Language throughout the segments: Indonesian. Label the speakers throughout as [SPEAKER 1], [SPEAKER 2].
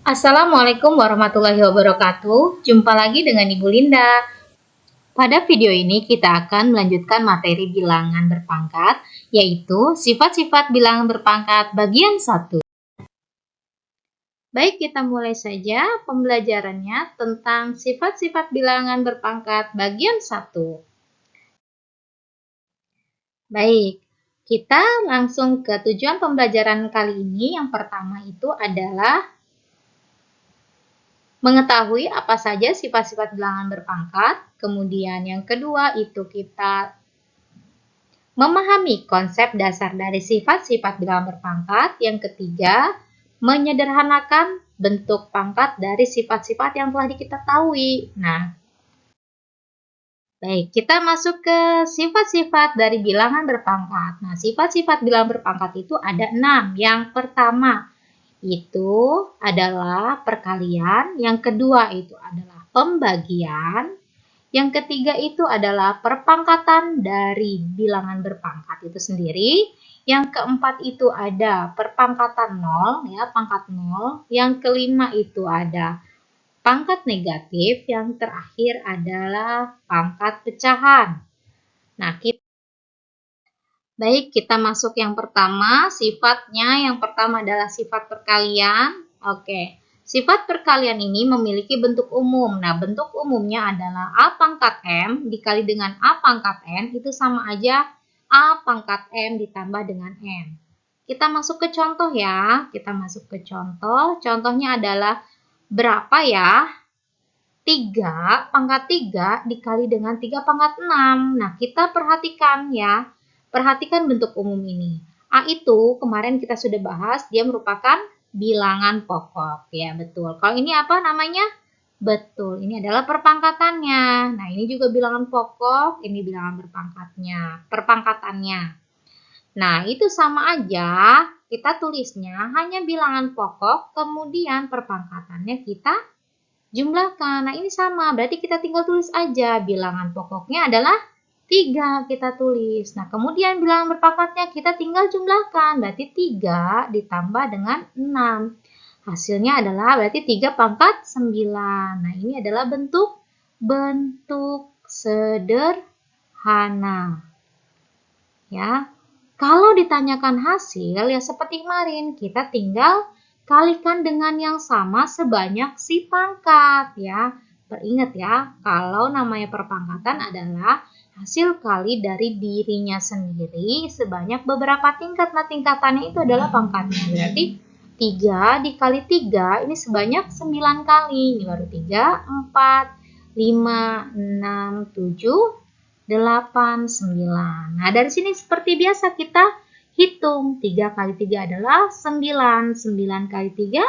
[SPEAKER 1] Assalamualaikum warahmatullahi wabarakatuh. Jumpa lagi dengan Ibu Linda. Pada video ini kita akan melanjutkan materi bilangan berpangkat, yaitu sifat-sifat bilangan berpangkat bagian 1. Baik, kita mulai saja pembelajarannya tentang sifat-sifat bilangan berpangkat bagian 1. Baik, kita langsung ke tujuan pembelajaran kali ini. Yang pertama itu adalah mengetahui apa saja sifat-sifat bilangan berpangkat. Kemudian yang kedua itu kita memahami konsep dasar dari sifat-sifat bilangan berpangkat. Yang ketiga, menyederhanakan bentuk pangkat dari sifat-sifat yang telah diketahui. Nah, baik, kita masuk ke sifat-sifat dari bilangan berpangkat. Nah, sifat-sifat bilangan berpangkat itu ada 6. Yang pertama, itu adalah perkalian, yang kedua itu adalah pembagian, yang ketiga itu adalah perpangkatan dari bilangan berpangkat itu sendiri, yang keempat itu ada perpangkatan 0, ya, pangkat 0, yang kelima itu ada pangkat negatif, yang terakhir adalah pangkat pecahan. Nah, baik, kita masuk yang pertama, sifatnya. Yang pertama adalah sifat perkalian. Oke, sifat perkalian ini memiliki bentuk umum. Nah, bentuk umumnya adalah A pangkat M dikali dengan A pangkat N, itu sama aja A pangkat M ditambah dengan N. Kita masuk ke contoh ya, kita masuk ke contoh. Contohnya adalah berapa ya? 3 pangkat 3 dikali dengan 3 pangkat 6. Nah, kita perhatikan ya. Perhatikan bentuk umum ini. A itu kemarin kita sudah bahas, dia merupakan bilangan pokok. Ya, betul. Kalau ini apa namanya? Betul, ini adalah perpangkatannya. Nah, ini juga bilangan pokok, ini bilangan berpangkatnya, perpangkatannya. Nah, itu sama aja, kita tulisnya hanya bilangan pokok, kemudian perpangkatannya kita jumlahkan. Nah, ini sama, berarti kita tinggal tulis aja. Bilangan pokoknya adalah 3, kita tulis. Nah, kemudian bilangan berpangkatnya kita tinggal jumlahkan. Berarti 3 ditambah dengan 6. Hasilnya adalah berarti 3 pangkat 9. Nah, ini adalah bentuk sederhana. Ya. Kalau ditanyakan hasil, ya seperti kemarin, kita tinggal kalikan dengan yang sama sebanyak si pangkat ya. Ingat ya, kalau namanya perpangkatan adalah hasil kali dari dirinya sendiri sebanyak beberapa tingkat. Nah, tingkatannya itu adalah pangkatnya. Berarti 3 dikali 3 ini sebanyak 9 kali. Ini baru 3, 4, 5, 6, 7, 8, 9. Nah, dari sini seperti biasa kita hitung. 3 kali 3 adalah 9. 9 kali 3,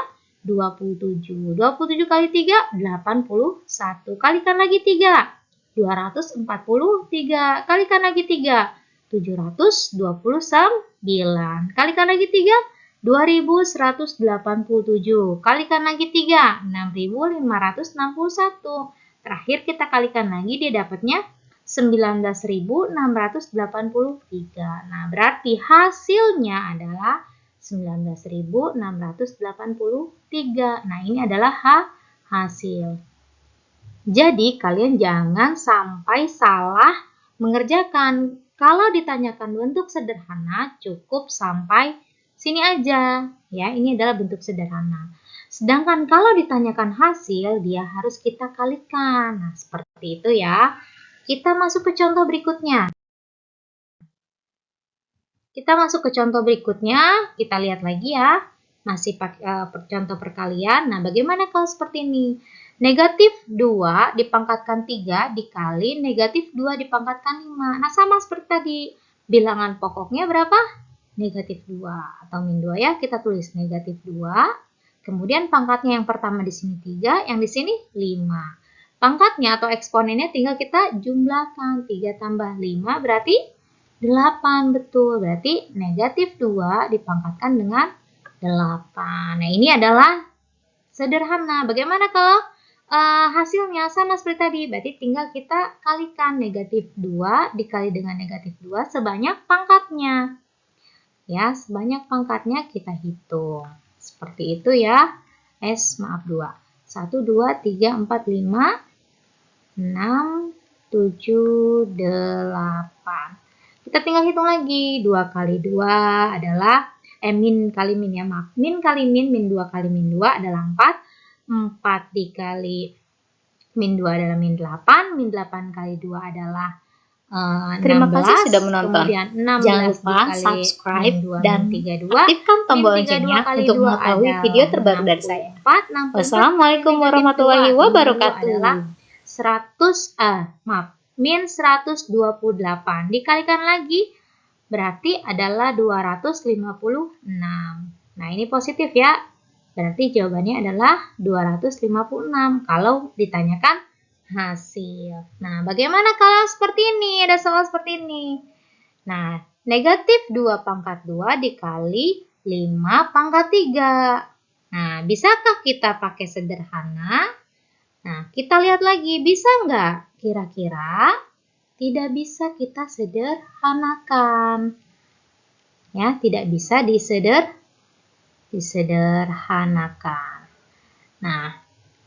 [SPEAKER 1] 27. 27 kali 3, 81. Kalikan lagi 3, 243. Kalikan lagi 3, 729. Kalikan lagi 3, 2187. Kalikan lagi 3, 6561. Terakhir kita kalikan lagi, dia dapatnya 19.683. Nah, berarti hasilnya adalah 19.683. Nah, ini adalah hasil. Jadi, kalian jangan sampai salah mengerjakan. Kalau ditanyakan bentuk sederhana, cukup sampai sini aja. Ya, ini adalah bentuk sederhana. Sedangkan kalau ditanyakan hasil, dia harus kita kalikan. Nah, seperti itu ya. Kita masuk ke contoh berikutnya. Kita lihat lagi ya. Masih pakai contoh perkalian. Nah, bagaimana kalau seperti ini? Negatif 2 dipangkatkan 3 dikali negatif 2 dipangkatkan 5. Nah, sama seperti tadi. Bilangan pokoknya berapa? Negatif 2 atau min 2 ya. Kita tulis negatif 2. Kemudian pangkatnya yang pertama di sini 3, yang di sini 5. Pangkatnya atau eksponennya tinggal kita jumlahkan. 3 tambah 5 berarti 8. Betul, berarti negatif 2 dipangkatkan dengan 8. Nah, ini adalah sederhana. Bagaimana kalau hasilnya sama seperti tadi? Berarti tinggal kita kalikan negatif 2 dikali dengan negatif 2 sebanyak pangkatnya. Ya, sebanyak pangkatnya kita hitung. Seperti itu ya. maaf 2. 1, 2, 3, 4, 5, 6, 7, 8. Kita tinggal hitung lagi. 2 kali 2 adalah, min kali min ya, maaf. Min kali min, min 2 kali min 2 adalah 4. 4 dikali min 2 adalah min 8. Min 8 kali 2 adalah 16.
[SPEAKER 2] Terima kasih sudah menonton.
[SPEAKER 1] Kemudian 16
[SPEAKER 2] Jangan lupa
[SPEAKER 1] dikali
[SPEAKER 2] subscribe
[SPEAKER 1] min 2,
[SPEAKER 2] dan
[SPEAKER 1] min 32.
[SPEAKER 2] aktifkan tombol
[SPEAKER 1] Min 32
[SPEAKER 2] loncengnya
[SPEAKER 1] kali
[SPEAKER 2] untuk
[SPEAKER 1] 2
[SPEAKER 2] mengetahui
[SPEAKER 1] adalah
[SPEAKER 2] video terbaru dari saya.
[SPEAKER 1] 64.
[SPEAKER 2] Wassalamualaikum warahmatullahi wabarakatuh.
[SPEAKER 1] Adalah 100, min 128. Dikalikan lagi berarti adalah 256. Nah, ini positif ya. Berarti jawabannya adalah 256 kalau ditanyakan hasil. Nah, bagaimana kalau seperti ini? Ada soal seperti ini. Nah, negatif 2 pangkat 2 dikali 5 pangkat 3. Nah, bisakah kita pakai sederhana? Nah, kita lihat lagi, bisa nggak? Kira-kira tidak bisa kita sederhanakan. Ya, tidak bisa disederhanakan. Nah,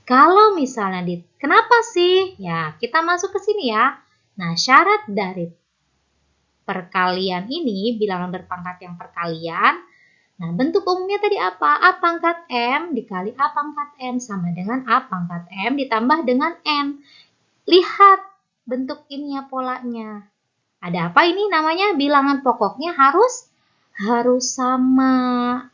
[SPEAKER 1] kalau misalnya kenapa sih? Ya, kita masuk ke sini ya. Nah, syarat dari perkalian ini, bilangan berpangkat yang perkalian. Nah, bentuk umumnya tadi apa? A pangkat M dikali A pangkat N sama dengan A pangkat M ditambah dengan N. Lihat bentuk ini ya, polanya. Ada apa ini namanya? Bilangan pokoknya harus sama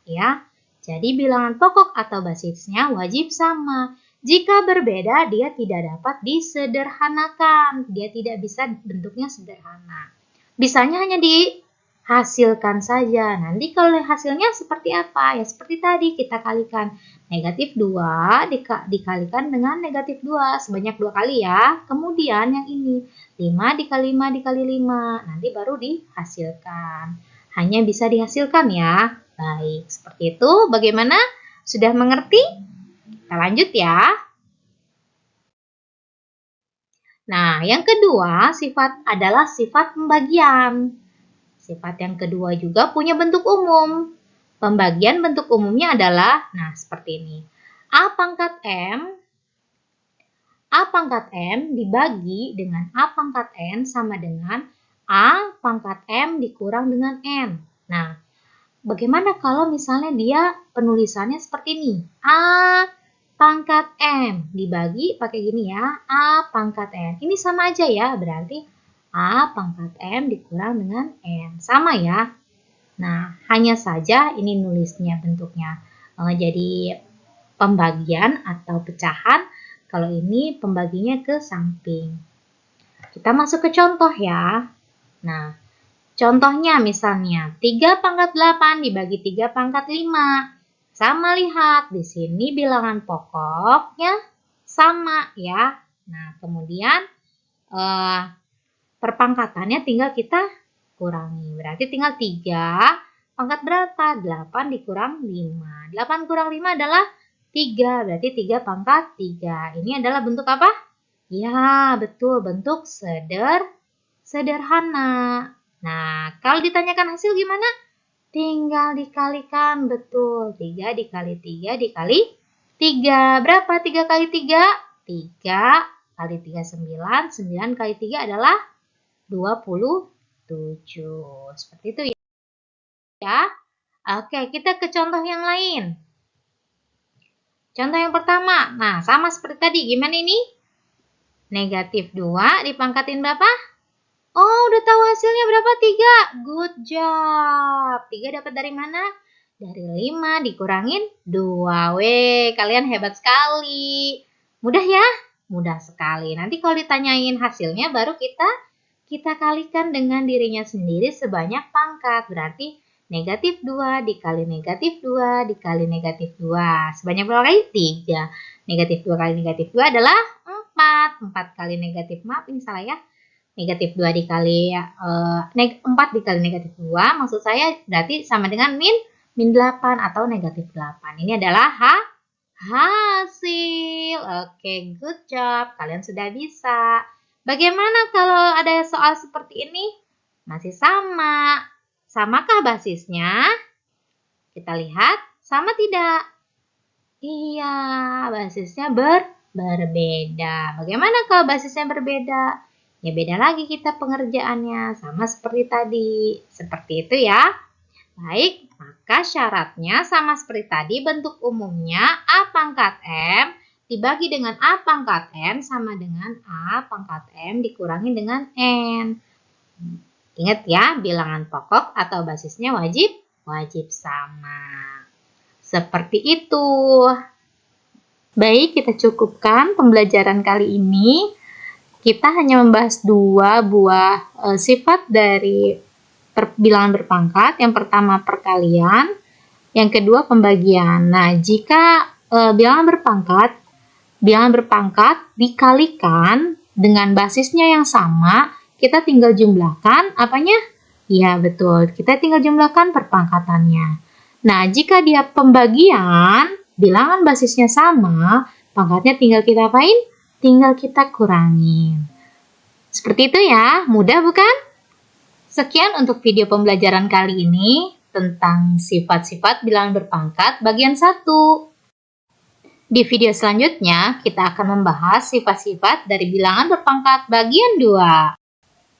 [SPEAKER 1] ya. Jadi bilangan pokok atau basisnya wajib sama. Jika berbeda, dia tidak dapat disederhanakan. Dia tidak bisa bentuknya sederhana. Bisanya hanya dihasilkan saja. Nanti kalau hasilnya seperti apa? Ya seperti tadi kita kalikan. Negatif 2 dikalikan dengan negatif 2. Sebanyak 2 kali ya. Kemudian yang ini. 5 dikali 5 dikali 5. Nanti baru dihasilkan. Hanya bisa dihasilkan ya. Baik, seperti itu. Bagaimana? Sudah mengerti? Kita lanjut ya. Nah, yang kedua adalah sifat pembagian. Sifat yang kedua juga punya bentuk umum. Pembagian bentuk umumnya adalah, nah seperti ini. A pangkat M dibagi dengan A pangkat N sama dengan A pangkat M dikurang dengan N. Nah, bagaimana kalau misalnya dia penulisannya seperti ini? A pangkat M dibagi pakai gini ya, A pangkat N. Ini sama aja ya, berarti A pangkat M dikurang dengan N. Sama ya. Nah, hanya saja ini nulisnya bentuknya jadi pembagian atau pecahan. Kalau ini pembaginya ke samping. Kita masuk ke contoh ya. Nah, contohnya misalnya 3 pangkat 8 dibagi 3 pangkat 5. Sama, lihat di sini bilangan pokoknya sama ya. Nah, kemudian perpangkatannya tinggal kita kurangi. Berarti tinggal 3 pangkat berapa? 8 dikurang 5. 8 kurang 5 adalah 3. Berarti 3 pangkat 3. Ini adalah bentuk apa? Ya, betul. Bentuk sederhana. Nah, kalau ditanyakan hasil gimana? Tinggal dikalikan, betul. 3 dikali 3 dikali 3. Berapa 3 kali 3? 3 kali 3, 9. 9 kali 3 adalah 27. Seperti itu ya. Oke, kita ke contoh yang lain. Contoh yang pertama. Nah, sama seperti tadi. Gimana ini? Negatif 2 dipangkatin berapa? Oh, udah tahu hasilnya berapa? 3. Good job. 3 dapat dari mana? Dari 5 dikurangin 2. Weh, kalian hebat sekali. Mudah ya? Mudah sekali. Nanti kalau ditanyain hasilnya baru kita kalikan dengan dirinya sendiri sebanyak pangkat. Berarti negatif 2 dikali negatif 2 dikali negatif 2. Sebanyak berapa kali? 3. Negatif 2 kali negatif 2 adalah 4. 4 kali negatif, maaf ini salah ya. Negatif 2 dikali 4 dikali negatif 2, maksud saya berarti sama dengan min 8 atau negatif 8. Ini adalah hasil. Oke, good job. Kalian sudah bisa. Bagaimana kalau ada soal seperti ini? Masih sama. Samakah basisnya? Kita lihat, sama tidak? Iya, basisnya berbeda. Bagaimana kalau basisnya berbeda? Ya beda lagi kita pengerjaannya, sama seperti tadi. Seperti itu ya. Baik, maka syaratnya sama seperti tadi, bentuk umumnya A pangkat M dibagi dengan A pangkat M sama dengan A pangkat M dikurangi dengan N. Ingat ya, bilangan pokok atau basisnya wajib sama. Seperti itu. Baik, kita cukupkan pembelajaran kali ini. Kita hanya membahas dua buah sifat dari bilangan berpangkat. Yang pertama perkalian, yang kedua pembagian. Nah, jika bilangan berpangkat dikalikan dengan basisnya yang sama, kita tinggal jumlahkan apanya? Ya, betul. Kita tinggal jumlahkan perpangkatannya. Nah, jika dia pembagian, bilangan basisnya sama, pangkatnya tinggal kita apain? Tinggal kita kurangin. Seperti itu ya, mudah bukan? Sekian untuk video pembelajaran kali ini tentang sifat-sifat bilangan berpangkat bagian 1. Di video selanjutnya, kita akan membahas sifat-sifat dari bilangan berpangkat bagian 2.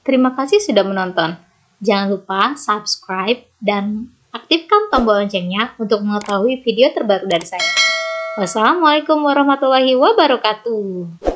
[SPEAKER 2] Terima kasih sudah menonton.
[SPEAKER 1] Jangan lupa subscribe dan aktifkan tombol loncengnya untuk mengetahui video terbaru dari saya.
[SPEAKER 2] Wassalamualaikum warahmatullahi wabarakatuh.